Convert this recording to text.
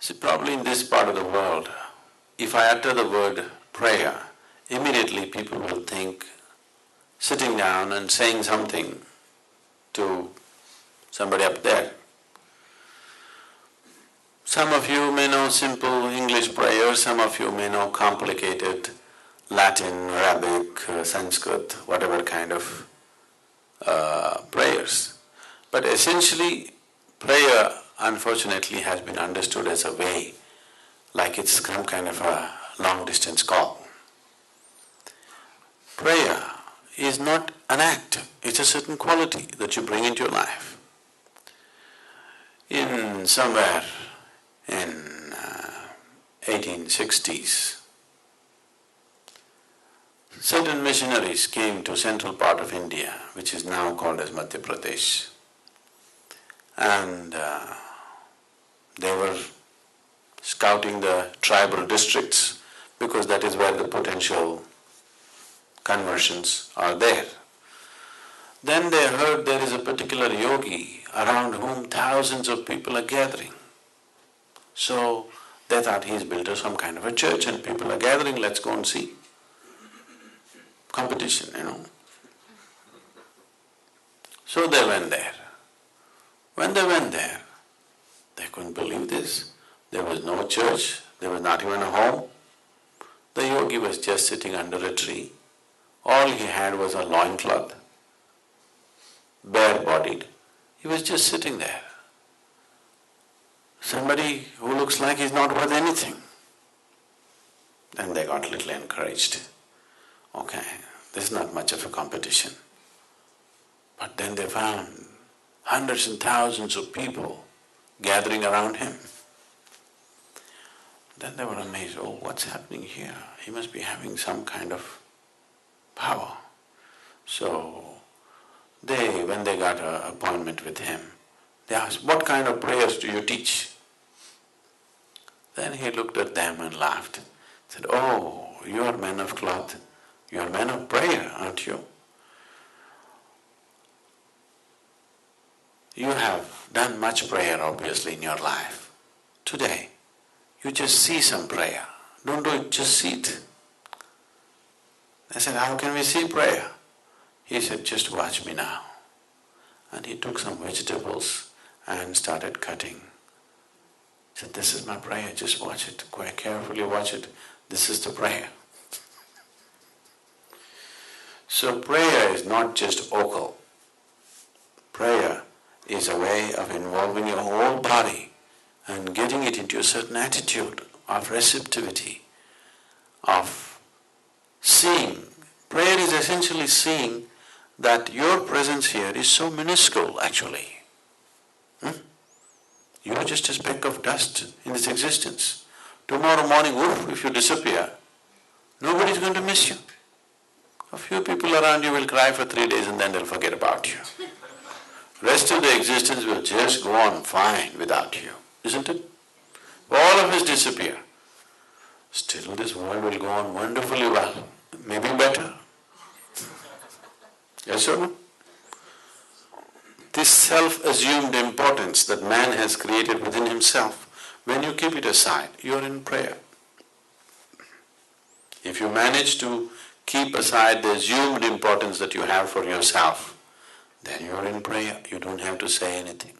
See, probably in this part of the world, if I utter the word prayer, immediately people will think sitting down and saying something to somebody up there. Some of you may know simple English prayers, some of you may know complicated Latin, Arabic, Sanskrit, whatever kind of prayers. But essentially, prayer unfortunately has been understood as a way, like it's some kind of a long-distance call. Prayer is not an act, it's a certain quality that you bring into your life. In somewhere in 1860s, certain missionaries came to central part of India, which is now called as Madhya Pradesh, and they were scouting the tribal districts because that is where the potential conversions are there. Then they heard there is a particular yogi around whom thousands of people are gathering. So they thought he's built some kind of a church and people are gathering, let's go and see. Competition, So they went there. When they went there, they couldn't believe this. There was no church, there was not even a home. The yogi was just sitting under a tree. All he had was a loincloth, bare-bodied. He was just sitting there. Somebody who looks like he's not worth anything. Then they got a little encouraged. Okay, there's not much of a competition. But then they found hundreds and thousands of people gathering around him. Then they were amazed, oh, what's happening here? He must be having some kind of power. So when they got an appointment with him, they asked, what kind of prayers do you teach? Then he looked at them and laughed, said, oh, you are men of cloth, you are men of prayer, aren't you? You have done much prayer obviously in your life. Today, you just see some prayer. Don't do it, just see it. I said, how can we see prayer? He said, just watch me now. And he took some vegetables and started cutting. He said, this is my prayer, just watch it, quite carefully watch it. This is the prayer. So prayer is not just vocal. Prayer is a way of involving your whole body and getting it into a certain attitude of receptivity, of seeing. Prayer is essentially seeing that your presence here is so minuscule actually. You are just a speck of dust in this existence. Tomorrow morning, woof, if you disappear, nobody is going to miss you. A few people around you will cry for 3 days and then they'll forget about you. Rest of the existence will just go on fine without you, isn't it? All of us disappear. Still this world will go on wonderfully well, maybe better. Yes or no? This self-assumed importance that man has created within himself, when you keep it aside, you are in prayer. If you manage to keep aside the assumed importance that you have for yourself, then you are in prayer, you don't have to say anything.